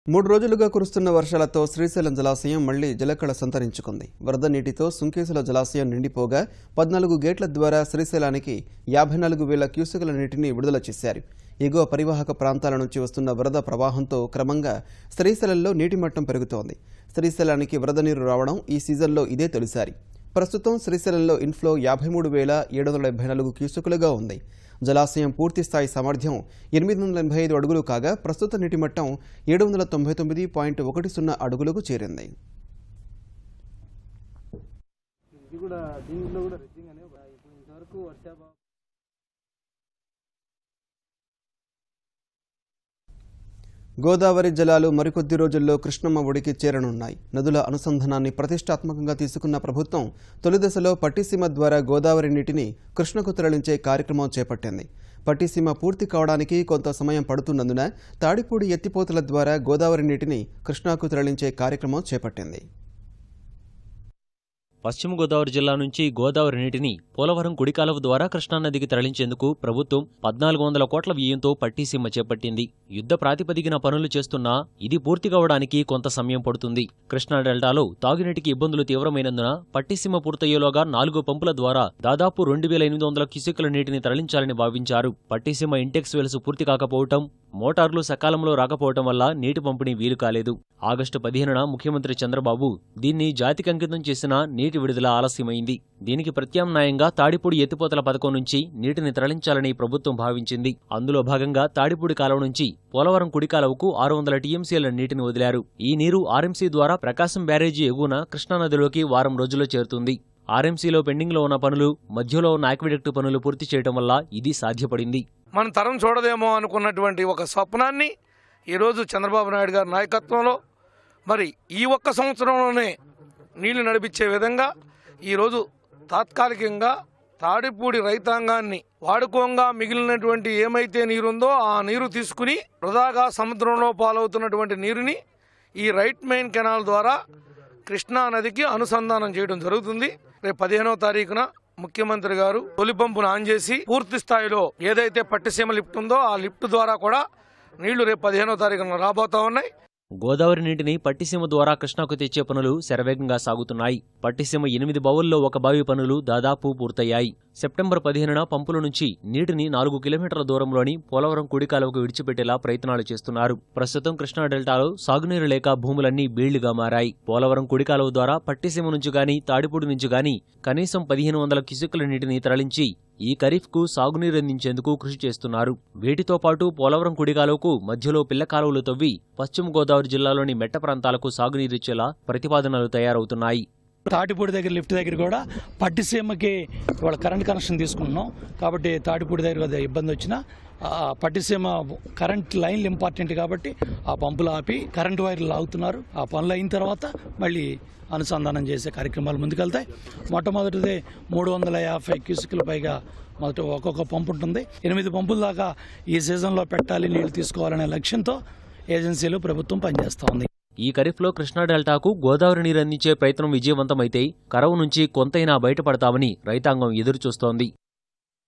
3 రోజులుగా కురుస్తున్న వర్షాలతో శ్రీశైలం జలాశయం మళ్లీ జలకళ సంతరించుకుంది. వరద నీటితో సుంకేసుల జలాశయం నిండిపోగా 14 గేట్ల ద్వారా శ్రీశైలానికి 54,000 క్యూసెకుల నీటిని విడుదల చేశారు. ఎగువ పరివాహక ప్రాంతాల నుంచి వస్తున్న వరద ప్రవాహంతో క్రమంగా శ్రీశైలంలో నీటి మట్టం పెరుగుతోంది. శ్రీశైలానికి వరద నీరు రావడం ఈ సీజన్లో ఇదే తొలిసారి. ప్రస్తుతం శ్రీశైలంలో ఇన్ఫ్లో 53,774 క్యూసెకులుగా ఉంది. జలాశయం పూర్తిస్థాయి సామర్థ్యం 885 అడుగులు కాగా ప్రస్తుత నీటి మట్టం 799.10 అడుగులకు చేరింది. గోదావరి జలాలు మరికొద్ది రోజుల్లో కృష్ణమ్మ ఒడికి చేరనున్నాయి. నదుల అనుసంధానాన్ని ప్రతిష్టాత్మకంగా తీసుకున్న ప్రభుత్వం తొలిదశలో పట్టిసీమ ద్వారా గోదావరి నీటిని కృష్ణకు తరలించే కార్యక్రమం చేపట్టింది. పట్టిసీమ పూర్తి కావడానికి కొంత సమయం పడుతున్నందున తాడిపూడి ఎత్తిపోతల ద్వారా గోదావరి నీటిని కృష్ణాకు తరలించే కార్యక్రమం చేపట్టింది. పశ్చిమ గోదావరి జిల్లా నుంచి గోదావరి నీటిని పోలవరం కుడికాలువ ద్వారా కృష్ణానదికి తరలించేందుకు ప్రభుత్వం 1,400 కోట్ల వ్యయంతో పట్టిసీమ చేపట్టింది. యుద్ధ ప్రాతిపదికన పనులు చేస్తున్నా ఇది పూర్తి కావడానికి కొంత సమయం పడుతుంది. కృష్ణా డెల్టాలో తాగునీటికి ఇబ్బందులు తీవ్రమైనందున పట్టిసీమ పూర్తయ్యేలోగా 4 పంపుల ద్వారా దాదాపు 2,800 క్యూసెక్కుల నీటిని తరలించాలని భావించారు. పట్టిసీమ ఇంటెక్స్ వెలుసు పూర్తి కాకపోవటం, మోటార్లు సకాలంలో రాకపోవటం వల్ల నీటి పంపిణీ వీలు కాలేదు. ఆగస్టు 15న ముఖ్యమంత్రి చంద్రబాబు దీన్ని జాతికి అంకితం చేసిన నీటి విడుదల ఆలస్యమైంది. దీనికి ప్రత్యామ్నాయంగా తాడిపూడి ఎత్తిపోతల పథకం నుంచి నీటిని తరలించాలని ప్రభుత్వం భావించింది. అందులో భాగంగా తాడిపూడి కాలువ నుంచి పోలవరం కుడి కాలువకు 600 టీఎంసీల నీటిని వదిలారు. ఈ నీరు ఆర్ఎంసీ ద్వారా ప్రకాశం బ్యారేజీ ఎగువన కృష్ణానదిలోకి వారం రోజుల్లో చేరుతుంది. ఆర్ఎంసీలో పెండింగ్లో ఉన్న పనులు, మధ్యలో ఉన్న ఆక్విడక్టు పనులు పూర్తి చేయడం వల్ల ఇది సాధ్యపడింది. మన తరం చూడదేమో అనుకున్నటువంటి ఒక స్వప్నాన్ని ఈరోజు చంద్రబాబు నాయుడు గారి నాయకత్వంలో మరి ఈ ఒక్క సంవత్సరంలోనే నీళ్లు నడిపించే విధంగా ఈరోజు తాత్కాలికంగా తాడిపూడి రైతాంగాన్ని వాడుకోంగా మిగిలినటువంటి ఏమైతే నీరుందో ఆ నీరు తీసుకుని వృధాగా సముద్రంలో పాలవుతున్నటువంటి నీరుని ఈ రైట్ మెయిన్ కెనాల్ ద్వారా కృష్ణా నదికి అనుసంధానం చేయడం జరుగుతుంది. రేపు 15వ తారీఖున ముఖ్యమంత్రి గారు తొలి పంపును ఆన్ చేసి పూర్తి స్థాయిలో ఏదైతే పట్టిసీమ లిఫ్ట్ ఉందో ఆ లిఫ్ట్ ద్వారా కూడా నీళ్లు రేపు 15వ తారీఖున రాబోతా ఉన్నాయి. గోదావరి నీటిని పట్టిసీమ ద్వారా కృష్ణాకు తెచ్చే పనులు శరవేగంగా సాగుతున్నాయి. పట్టిసీమ 8 బావుల్లో ఒక బావి పనులు దాదాపు పూర్తయ్యాయి. సెప్టెంబర్ 15న పంపుల నుంచి నీటిని 4 కిలోమీటర్ల దూరంలోని పోలవరం కుడి కాలువకు విడిచిపెట్టేలా ప్రయత్నాలు చేస్తున్నారు. ప్రస్తుతం కృష్ణా డెల్టాలో సాగునీరు లేక భూములన్నీ బీళ్లుగా మారాయి. పోలవరం కుడి కాలువ ద్వారా పట్టిసీమ నుంచి గాని తాడిపూడి నుంచి గాని కనీసం 1,500 క్యూసెక్కుల నీటిని తరలించి ఈ ఖరీఫ్కు సాగునీరు అందించేందుకు కృషి చేస్తున్నారు. వీటితో పాటు పోలవరం కుడి కాలువకు మధ్యలో పిల్ల కాలువలు తవ్వి పశ్చిమ గోదావరి జిల్లాలోని మెట్ట ప్రాంతాలకు సాగునీరిచ్చేలా ప్రతిపాదనలు తయారవుతున్నాయి. తాటిపూడి దగ్గర లిఫ్ట్ దగ్గర కూడా పట్టిసీమకి వాళ్ళ కరెంట్ కనెక్షన్ తీసుకున్నాం కాబట్టి తాటిపూడి దగ్గర ఇబ్బంది వచ్చినా పట్టిసీమ కరెంట్ లైన్లు ఇంపార్టెంట్ కాబట్టి ఆ పంపులు ఆపి కరెంటు వైర్లు లాగుతున్నారు. ఆ పనులు అయిన తర్వాత మళ్ళీ అనుసంధానం చేసే కార్యక్రమాలు ముందుకెళ్తాయి. మొట్టమొదటిదే 350 క్యూసెక్కుల పైగా మొదట ఒక్కొక్క పంపు ఉంటుంది. 8 పంపుల దాకా ఈ సీజన్లో పెట్టాలి, నీళ్లు తీసుకోవాలనే లక్ష్యంతో ఏజెన్సీలు ప్రభుత్వం పనిచేస్తోంది. ఈ ఖరీఫ్లో కృష్ణా డెల్టాకు గోదావరి నీరు అందించే ప్రయత్నం విజయవంతమైతే కరవు నుంచి కొంతైనా బయటపడతామని రైతాంగం ఎదురుచూస్తోంది.